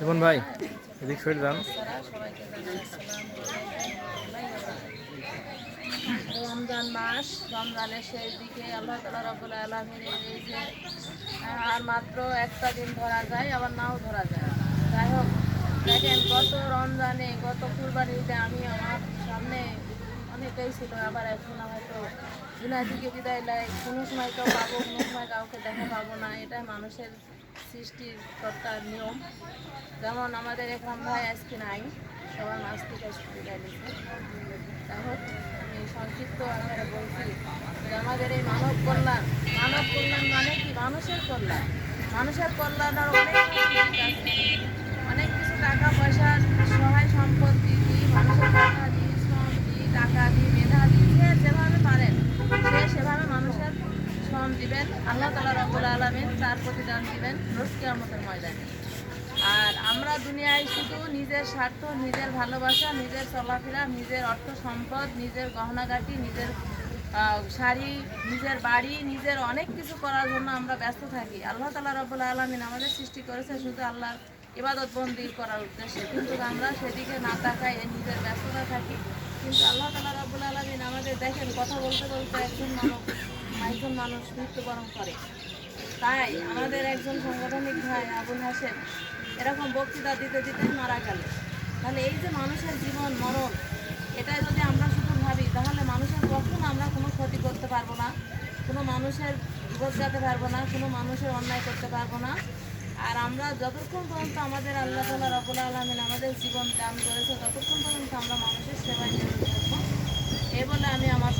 জীবন ভাই এদিক সরে যান। রমজান মাস, রমজানের শেষ দিকে আল্লাহ তাআলা রব্বুল আলামিনের এই যে আর মাত্র একটা দিন ধরা যায়, আবার নাও ধরা যায়। যাই হোক, দেখেন গত রমজানে, গত কুরবানিতে আমি আমার সামনে অনেকটাই ছিল, আবার এখন হয়তো দুনিয়া থেকে বিদায় নেয়, কোনো সময় কেউ পাবো, কোনো সময় কাউকে দেখা পাবো না। এটাই মানুষের সৃষ্টিকর্তার নিয়ম। যেমন আমাদের একরাম ভাই আজকে নাই, সবার মাছ থেকে আজকে বিদায় নিচ্ছে। যাই হোক, আমি সংক্ষিপ্ত আকারে বলছি যে আমাদের এই মানব কল্যাণ মানে কি? মানুষের কল্যাণ। মানুষের কল্যাণের অনেক কিছু দিক আছে। অনেক কিছু টাকা পয়সা, সহায় সম্পত্তি দিই, মানুষের কথা দিই, শ্রম দিই, টাকা দিই, মেধা দিই, যে যেভাবে পারেন সে সেভাবে মানুষের শ্রম দিবেন। আল্লাহ তাআলা রব্বুল আলামিন তার প্রতিদান দিবেন রোজ কিয়ামতের ময়দানে। আর আমরা দুনিয়ায় শুধু নিজের স্বার্থ, নিজের ভালোবাসা, নিজের চলাফেরা, নিজের অর্থ সম্পদ, নিজের গহনাগাটি, নিজের শাড়ি, নিজের বাড়ি, নিজের অনেক কিছু করার জন্য আমরা ব্যস্ত থাকি। আল্লাহ তাআলা রব্বুল আলামিন আমাদের সৃষ্টি করেছে শুধু আল্লাহর ইবাদত বন্দি করার উদ্দেশ্যে, কিন্তু আমরা সেদিকে না তাকাই নিজের ব্যস্ততা থাকি। কিন্তু আল্লাহ তাআলা রব্বুল আলামিন আমাদের দেখেন কথা বলতে বলতে একজন মানুষ মৃত্যুবরণ করে। তাই আমাদের একজন সাংগঠনিক ভাই আবুল হাসেম এরকম বক্তৃতা দিতে দিতে মারা গেল। তাহলে এই যে মানুষের জীবন মরণ, এটা যদি আমরা শুধু ভাবি, তাহলে মানুষের কখনো আমরা কোনো ক্ষতি করতে পারবো না, কোনো মানুষের বিপদ গাতে পারবো না, কোনো মানুষের অন্যায় করতে পারবো না। আর আমরা যতক্ষণ পর্যন্ত আমাদের আল্লাহ তাআলা রব্বুল আলামিন আমাদের জীবন দান করেছে, ততক্ষণ পর্যন্ত আমরা মানুষের সেবায় নিয়োজিত থাকবো। এই বলে আমি আমার